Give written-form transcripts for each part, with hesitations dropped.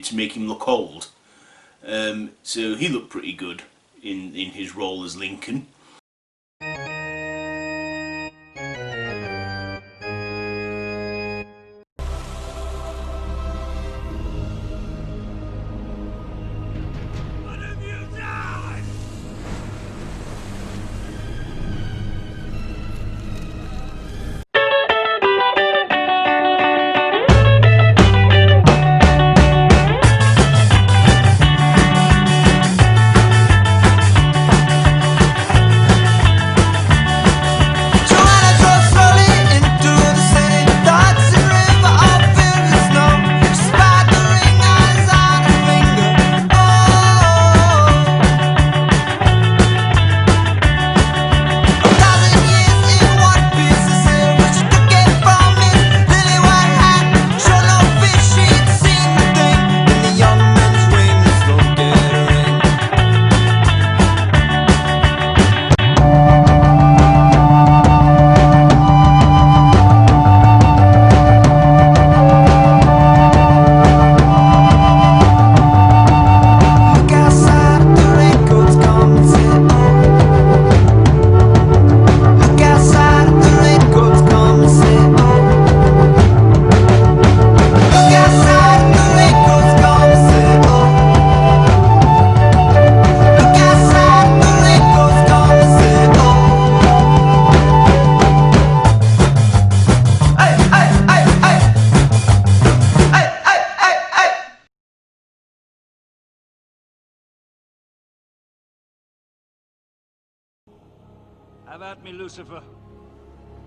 to make him look old. So he looked pretty good in his role as Lincoln. Have at me, Lucifer.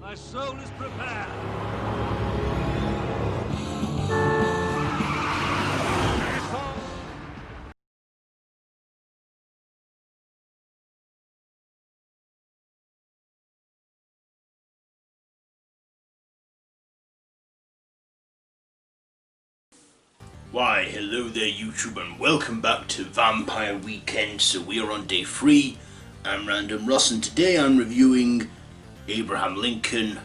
My soul is prepared. Why, hello there YouTube, and welcome back to Vampire Weekend. So we are on day 3. I'm Random Ross, and today I'm reviewing Abraham Lincoln,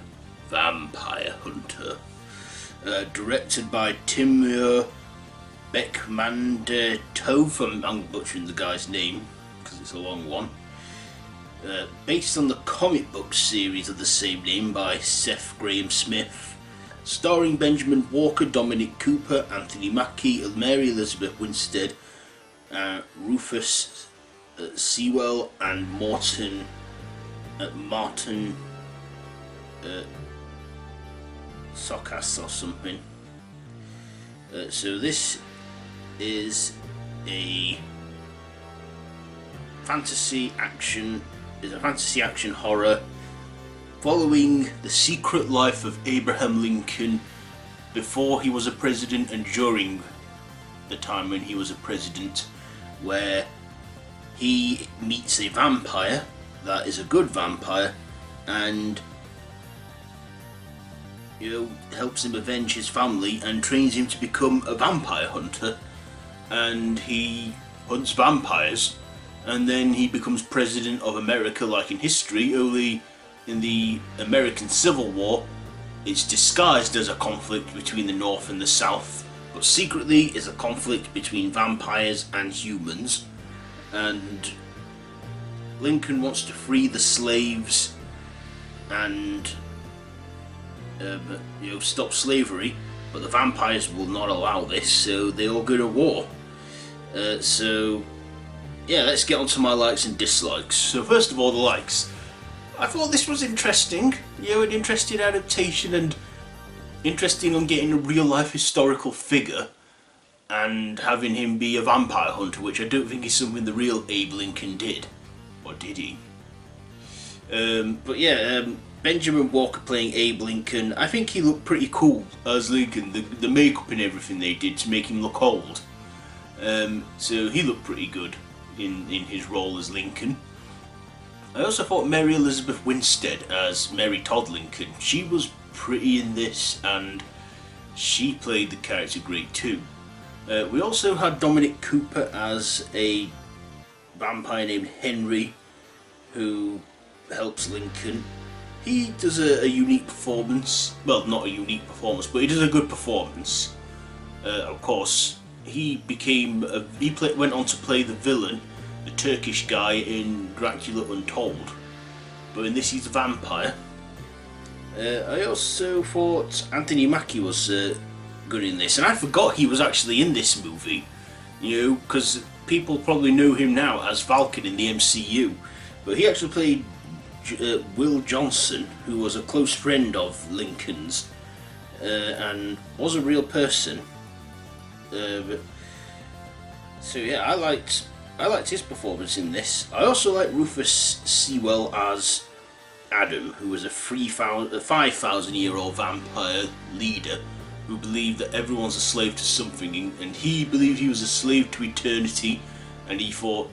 Vampire Hunter. Directed by Timur Bekmambetov. I'm butchering the guy's name because it's a long one. Based on the comic book series of the same name by Seth Graham Smith. Starring Benjamin Walker, Dominic Cooper, Anthony Mackie, Mary Elizabeth-Winstead, Rufus Sewell, and Martin Sokas or something. So this is a fantasy action horror following the secret life of Abraham Lincoln before he was a president and during the time when he was a president, where he meets a vampire that is a good vampire and helps him avenge his family and trains him to become a vampire hunter, and he hunts vampires, and then he becomes president of America like in history, only in the American Civil War it's disguised as a conflict between the North and the South, but secretly is a conflict between vampires and humans. And Lincoln wants to free the slaves and stop slavery, but the vampires will not allow this, so they all go to war. So yeah, let's get on to my likes and dislikes. So first of all, the likes. I thought this was interesting, an interesting adaptation, and interesting on getting a real life historical figure and having him be a vampire hunter, which I don't think is something the real Abe Lincoln did. Or did he? But yeah, Benjamin Walker playing Abe Lincoln, I think he looked pretty cool as Lincoln, the makeup and everything they did to make him look old. So he looked pretty good in his role as Lincoln. I also thought Mary Elizabeth-Winstead as Mary Todd Lincoln, she was pretty in this and she played the character great too. We also had Dominic Cooper as a vampire named Henry who helps Lincoln. He does a unique performance, well, not a unique performance, but he does a good performance. Of course, went on to play the villain, the Turkish guy in Dracula Untold. But in this, he's a vampire. I also thought Anthony Mackie was good in this, and I forgot he was actually in this movie. Because people probably know him now as Falcon in the MCU, but he actually played Will Johnson, who was a close friend of Lincoln's and was a real person. So yeah, I liked his performance in this. I also like Rufus Sewell as Adam, who was a 5,000-year-old vampire leader who believed that everyone's a slave to something, and he believed he was a slave to eternity, and he thought,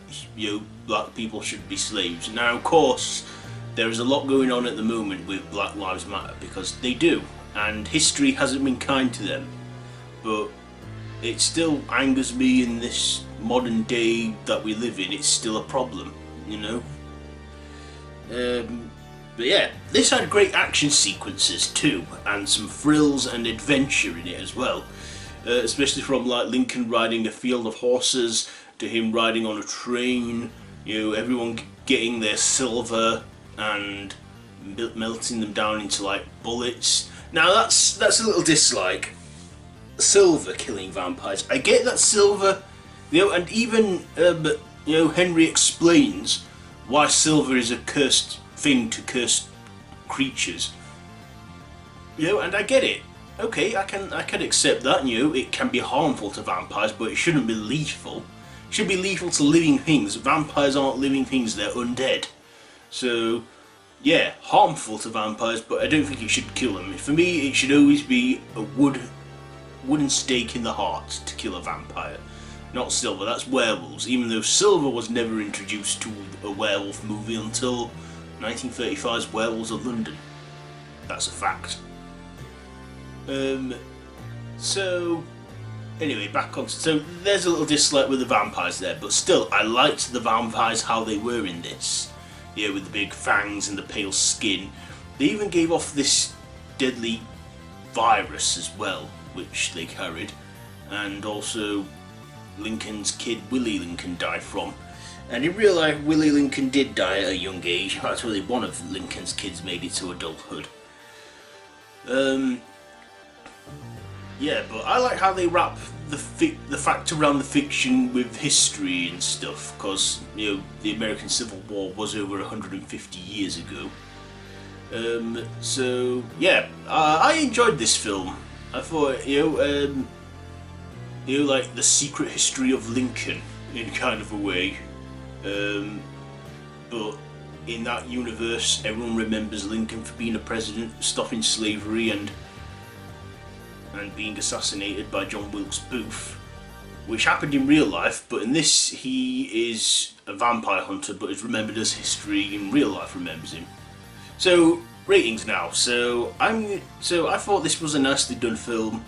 black people should be slaves. Now, of course, there is a lot going on at the moment with Black Lives Matter, because they do, and history hasn't been kind to them. But it still angers me in this modern day that we live in. It's still a problem, But yeah, this had great action sequences too, and some thrills and adventure in it as well. Especially from like Lincoln riding a field of horses to him riding on a train. Everyone getting their silver and melting them down into like bullets. Now that's a little dislike. Silver killing vampires. I get that silver, and even Henry explains why silver is a cursed thing to cursed creatures. And I get it. Okay, I can accept that. It can be harmful to vampires, but it shouldn't be lethal. It should be lethal to living things. Vampires aren't living things; they're undead. So, yeah, harmful to vampires, but I don't think it should kill them. For me, it should always be a wooden stake in the heart to kill a vampire, not silver. That's werewolves. Even though silver was never introduced to a werewolf movie until 1935's Werewolves of London. That's a fact. So anyway, back on. So there's a little dislike with the vampires there, but still, I liked the vampires how they were in this. With the big fangs and the pale skin. They even gave off this deadly virus as well, which they carried, and also Lincoln's kid Willie Lincoln died from. And in real life, Willie Lincoln did die at a young age. Actually, one of Lincoln's kids made it to adulthood. Yeah, but I like how they wrap the fact around the fiction with history and stuff, because the American Civil War was over 150 years ago. So yeah, I enjoyed this film. I thought like the secret history of Lincoln in kind of a way. But in that universe, everyone remembers Lincoln for being a president, stopping slavery, and being assassinated by John Wilkes Booth, which happened in real life. But in this, he is a vampire hunter, but is remembered as history in real life remembers him. So ratings now. So I thought this was a nicely done film.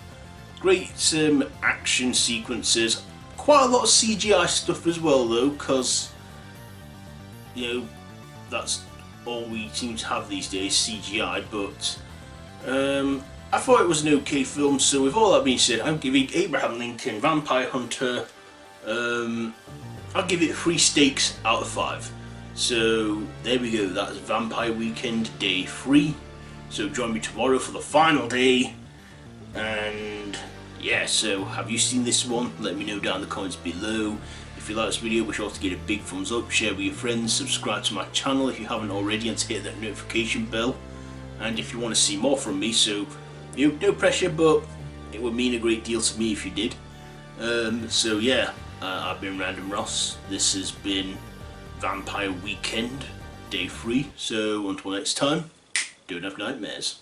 Great action sequences. Quite a lot of CGI stuff as well, though, because that's all we seem to have these days, CGI. But I thought it was an okay film. So with all that being said, I'm giving Abraham Lincoln Vampire Hunter, I'll give it 3 steaks out of 5. So there we go, that's Vampire Weekend Day 3. So join me tomorrow for the final day. And yeah, so have you seen this one? Let me know down in the comments below. If you like this video, be sure to give it a big thumbs up, share with your friends, subscribe to my channel if you haven't already, and to hit that notification bell. And if you want to see more from me, so no pressure, but it would mean a great deal to me if you did. So yeah, I've been Random Ross. This has been Vampire Weekend Day 3. So until next time, don't have nightmares.